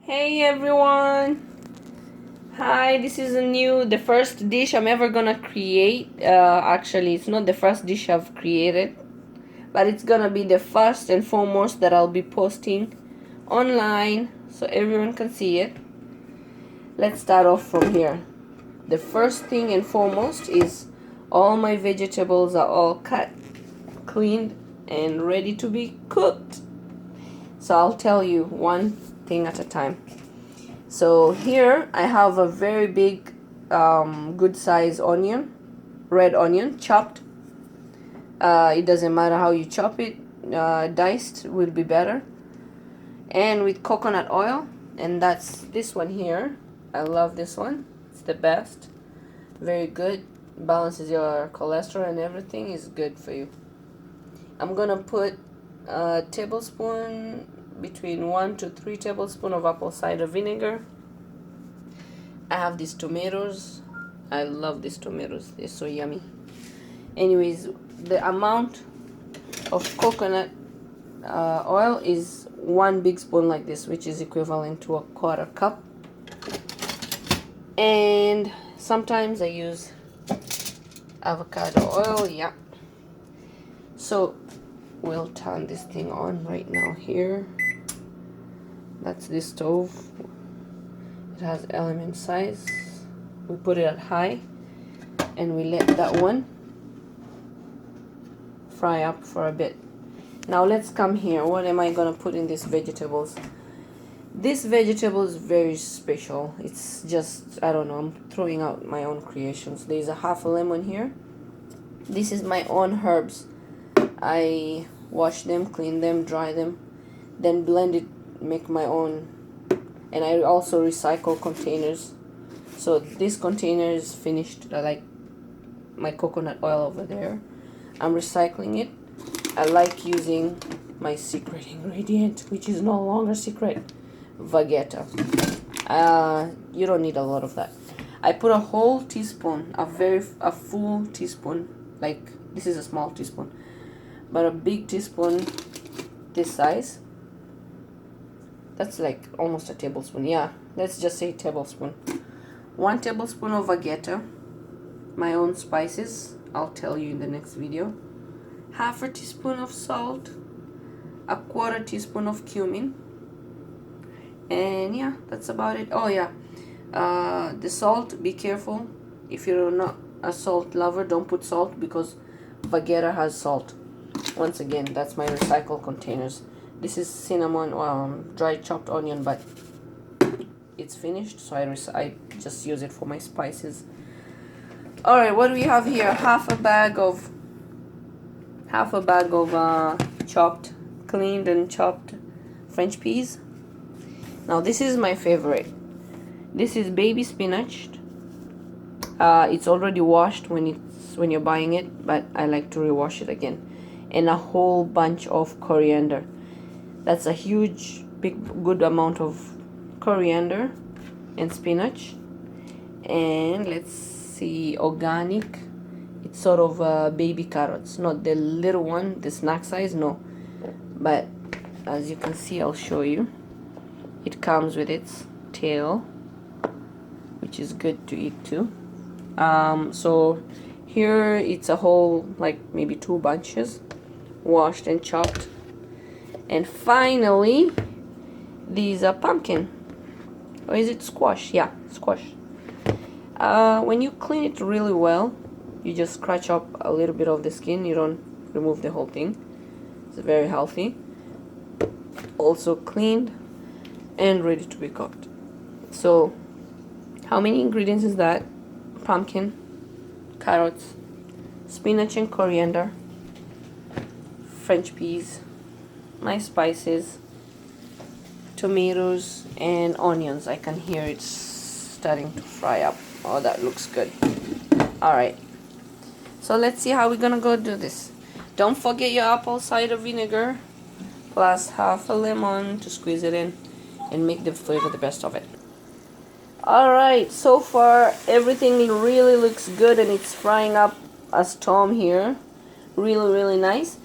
Hey everyone! Hi, this is the first dish I'm ever gonna create. Actually, it's not the first dish I've created, but it's gonna be the first and foremost that I'll be posting online so everyone can see it. Let's start off from here. The first thing and foremost is all my vegetables are all cut, cleaned, and ready to be cooked. So I'll tell you one thing at a time. So here I have a very big, good size onion, red onion, chopped. It doesn't matter how you chop it, diced will be better. And with coconut oil, and that's this one here. I love this one. It's the best. Very good. Balances your cholesterol and everything is good for you. I'm gonna put a tablespoon, between 1 to 3 tablespoons of apple cider vinegar. I have these tomatoes. I love these tomatoes. They're so yummy. Anyways, the amount of coconut oil is 1 big spoon like this, which is equivalent to a 1/4 cup. And sometimes I use avocado oil. Yeah. So we'll turn this thing on right now here. That's the stove. It has element size. We put it at high and we let that one fry up for a bit. Now let's come here. What am I gonna put in these vegetables? This vegetable is very special. It's just, I don't know, I'm throwing out my own creations. There's a half a lemon here. This is my own herbs. I wash them, clean them, dry them, then blend it, make my own. And I also recycle containers. So this container is finished. I like my coconut oil over there. I'm recycling it. I like using my secret ingredient, which is no longer secret, Vegeta. You don't need a lot of that. I put a whole teaspoon, a full teaspoon, like this is a small teaspoon, but a big teaspoon this size. That's like almost a tablespoon. Yeah, let's just say tablespoon. 1 tablespoon of Vegeta, my own spices. I'll tell you in the next video. Half a teaspoon of salt, a 1/4 teaspoon of cumin, and yeah, that's about it. Oh yeah, the salt, be careful. If you're not a salt lover, don't put salt because Vegeta has salt. Once again, that's my recycled containers. This is cinnamon, dry chopped onion, but it's finished, so I just use it for my spices. All right, what do we have here? Half a bag of chopped, cleaned and chopped French peas. Now this is my favorite. This is baby spinach. It's already washed when you're buying it, but I like to rewash it again. And a whole bunch of coriander. That's a huge, big, good amount of coriander and spinach. And let's see, organic. It's sort of baby carrots, not the little one, the snack size, no. But as you can see, I'll show you. It comes with its tail, which is good to eat too. So here it's a whole, like maybe 2 bunches, washed and chopped. And finally, these are pumpkin. Or is it squash? Yeah, squash. When you clean it really well, you just scratch up a little bit of the skin. You don't remove the whole thing. It's very healthy. Also cleaned and ready to be cooked. So, how many ingredients is that? Pumpkin, carrots, spinach and coriander, French peas, my spices, tomatoes and onions. I can hear it starting to fry up. Oh, that looks good. Alright, so let's see how we're gonna go do this. Don't forget your apple cider vinegar plus half a lemon to squeeze it in and make the flavor the best of it. Alright, so far everything really looks good and it's frying up a storm here. Really nice.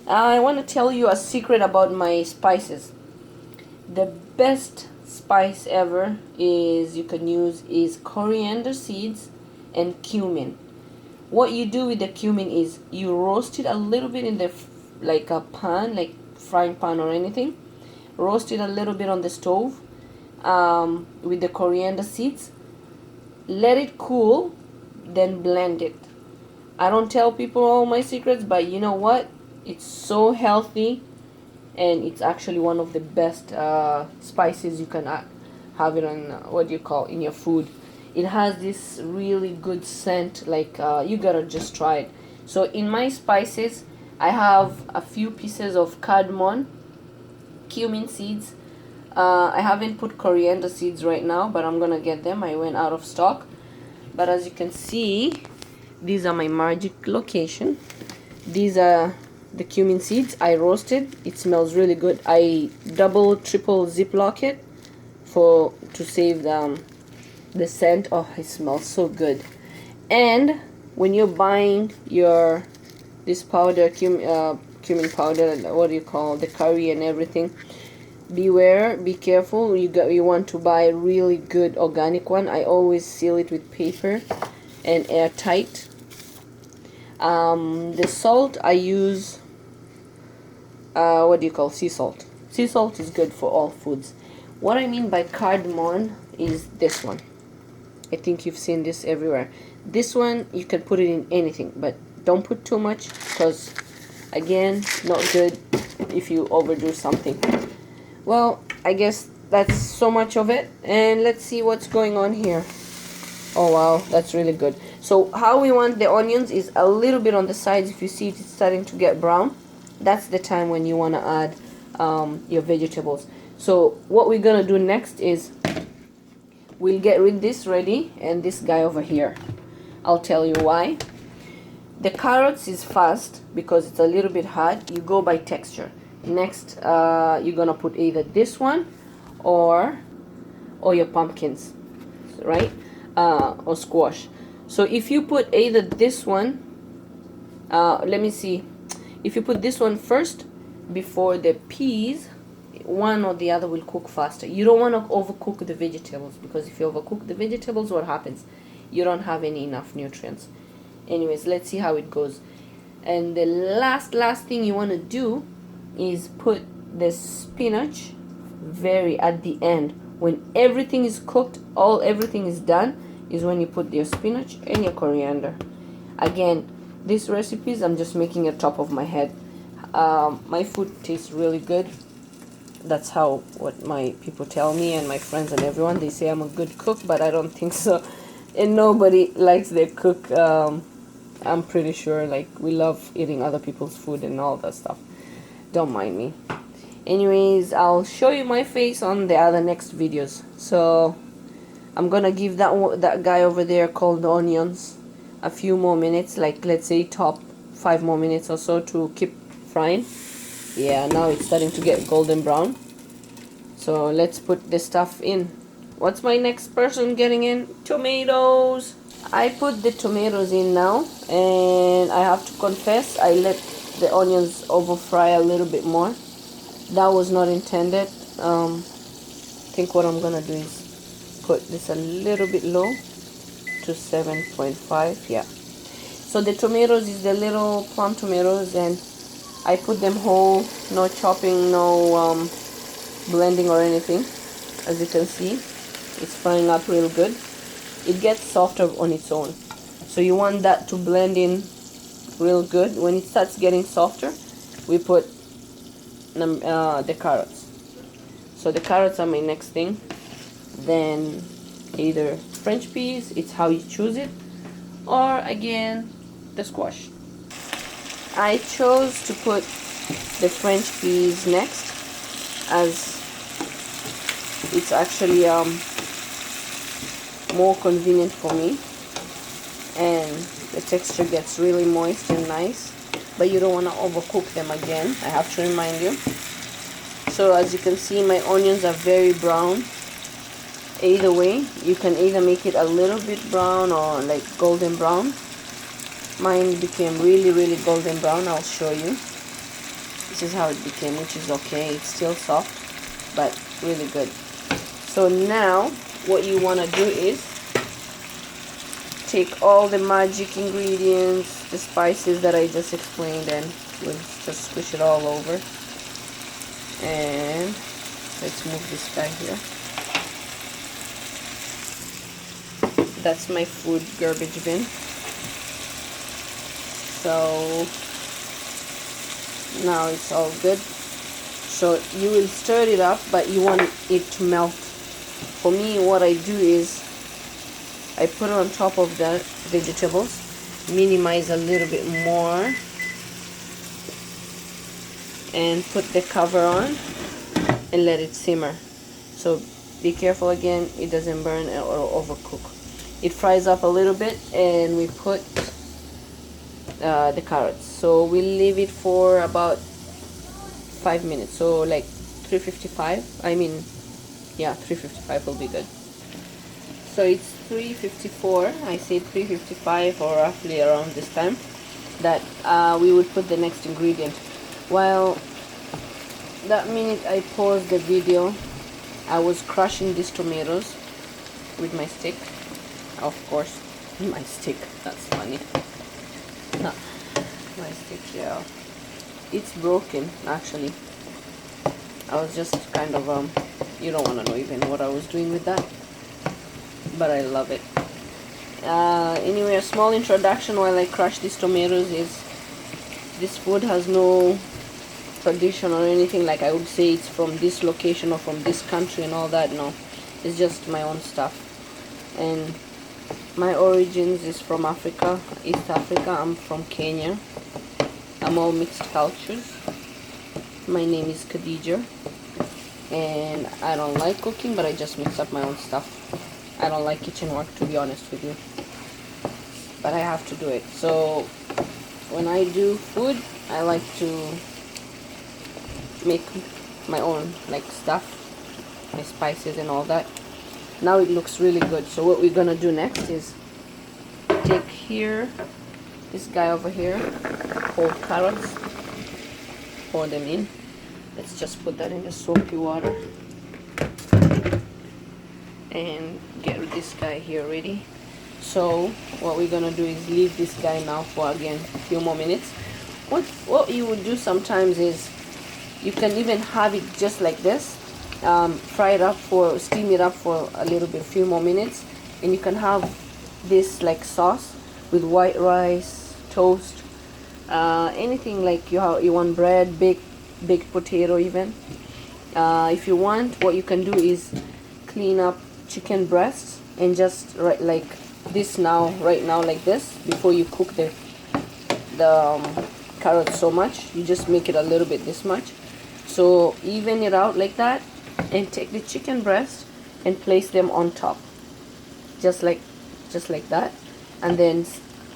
I want to tell you a secret about my spices. The best spice ever is you can use is coriander seeds and cumin. What you do with the cumin is you roast it a little bit in the like a pan, like frying pan or anything. Roast it a little bit on the stove with the coriander seeds. Let it cool, then blend it. I don't tell people all my secrets, but you know what? It's so healthy, and it's actually one of the best spices you can have it on what do you call in your food. It has this really good scent, like you gotta just try it. So in my spices, I have a few pieces of cardamom, cumin seeds. I haven't put coriander seeds right now, but I'm gonna get them. I went out of stock. But as you can see, these are my magic location. These are the cumin seeds I roasted. It smells really good. I double, triple ziplock it to save the scent. Oh, it smells so good. And when you're buying this powder, cumin powder, what do you call the curry and everything, be careful. You want to buy a really good organic one. I always seal it with paper and airtight. The salt I use, what do you call sea salt? Sea salt is good for all foods. What I mean by cardamom is this one. I think you've seen this everywhere. This one you can put it in anything, but don't put too much, because again, not good if you overdo something. Well, I guess that's so much of it, and let's see what's going on here. Oh wow, that's really good. So how we want the onions is a little bit on the sides. If you see it's starting to get brown, that's the time when you want to add your vegetables. So what we're gonna do next is we'll get rid this ready, and this guy over here, I'll tell you why. The carrots is fast because it's a little bit hard. You go by texture. Next, you're gonna put either this one or your pumpkins, right? Or squash. So if you put either this one, let me see, if you put this one first before the peas, one or the other will cook faster. You don't want to overcook the vegetables, because if you overcook the vegetables, what happens? You don't have enough nutrients. Anyways, let's see how it goes. And the last thing you want to do is put the spinach very at the end. When everything is cooked, everything is done, is when you put your spinach and your coriander. Again, these recipes I'm just making it top of my head. My food tastes really good. That's what my people tell me, and my friends and everyone. They say I'm a good cook, but I don't think so. And nobody likes their cook. I'm pretty sure, like, we love eating other people's food and all that stuff. Don't mind me. Anyways, I'll show you my face on the other next videos. So I'm gonna give that guy over there called the onions a few more minutes, like let's say top 5 more minutes or so, to keep frying. Yeah, now it's starting to get golden brown. So let's put the stuff in. What's my next person getting in? Tomatoes. I put the tomatoes in now, and I have to confess, I let the onions over fry a little bit more. That was not intended. I think what I'm gonna do is put this a little bit low to 7.5. Yeah. So the tomatoes is the little plum tomatoes, and I put them whole, no chopping, no blending or anything. As you can see, it's frying up real good. It gets softer on its own, so you want that to blend in real good. When it starts getting softer, we put the carrots. So the carrots are my next thing. Then either French peas, it's how you choose it, or again the squash. I chose to put the French peas next, as it's actually more convenient for me, and the texture gets really moist and nice, but you don't want to overcook them. Again, I have to remind you. So as you can see, my onions are very brown. Either way, you can either make it a little bit brown or like golden brown. Mine became really golden brown. I'll show you. This is how it became, which is okay. It's still soft, but really good. So now what you want to do is take all the magic ingredients, the spices that I just explained, and we'll just squish it all over. And let's move this guy here. That's my food garbage bin. So now it's all good. So you will stir it up, but you want it to melt. For me, what I do is I put it on top of the vegetables, minimize a little bit more, and put the cover on and let it simmer. So be careful again, it doesn't burn or overcook. It fries up a little bit, and we put the carrots. So we'll leave it for about 5 minutes. So like 355. I mean, yeah, 355 will be good. So it's 3:54. I say 3:55, or roughly around this time, that we would put the next ingredient. While that minute I paused the video, I was crushing these tomatoes with my stick. Of course, my stick. That's funny. No, my stick. Yeah, it's broken actually. I was just kind of you don't want to know even what I was doing with that, but I love it. Anyway, a small introduction while I crush these tomatoes is this food has no tradition or anything like I would say it's from this location or from this country and all that. No, it's just my own stuff, and my origins is from Africa, East Africa. I'm from Kenya. I'm all mixed cultures. My name is Khadija, and I don't like cooking, but I just mix up my own stuff. I don't like kitchen work, to be honest with you, but I have to do it. So when I do food, I like to make my own like stuff, my spices and all that. Now it looks really good. So what we're gonna do next is take here, this guy over here, whole carrots, pour them in. Let's just put that in the soapy water and get this guy here ready. So what we're gonna do is leave this guy now for again a few more minutes. What you would do sometimes is you can even have it just like this, fry it up for, steam it up for a little bit, few more minutes, and you can have this like sauce with white rice, toast, anything like you want, bread, baked potato even. If you want, what you can do is clean up chicken breasts and just like this now, right now like this, before you cook the carrots so much, you just make it a little bit this much. So even it out like that, and take the chicken breast and place them on top, just like that, and then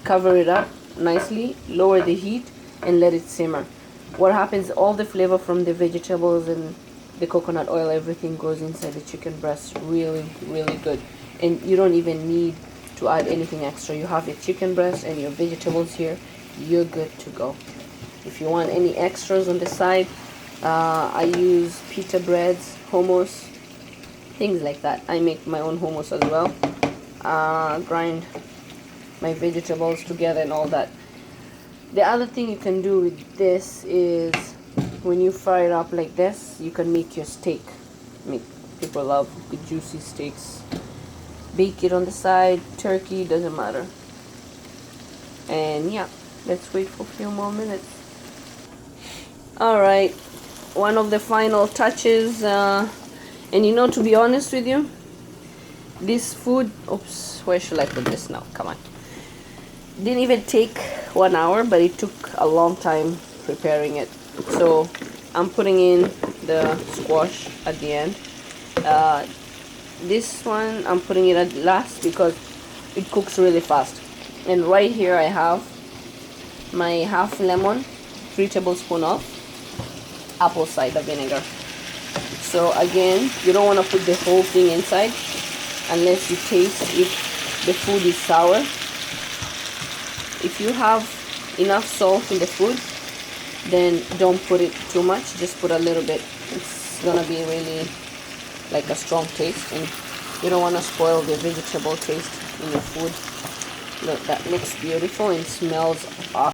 cover it up nicely, lower the heat, and let it simmer. What happens, all the flavor from the vegetables and the coconut oil, everything goes inside the chicken breast really good, and you don't even need to add anything extra. You have your chicken breast and your vegetables here, you're good to go. If you want any extras on the side, I use pita breads, hummus, things like that. I make my own hummus as well. Grind my vegetables together and all that. The other thing you can do with this is when you fry it up like this, you can make your steak. People love the juicy steaks. Bake it on the side, turkey, doesn't matter. And yeah, let's wait for a few more minutes. Alright, one of the final touches, and you know, to be honest with you, this food, oops, where should I put this now? Come on. Didn't even take 1 hour, but it took a long time preparing it. So I'm putting in the squash at the end. This one I'm putting it at last because it cooks really fast. And right here I have my half lemon, 3 tablespoons of apple cider vinegar. So again, you don't want to put the whole thing inside unless you taste if the food is sour. If you have enough salt in the food, then don't put it too much, just put a little bit. It's gonna be really like a strong taste, and you don't want to spoil the vegetable taste in your food. Look, that looks beautiful and smells awesome.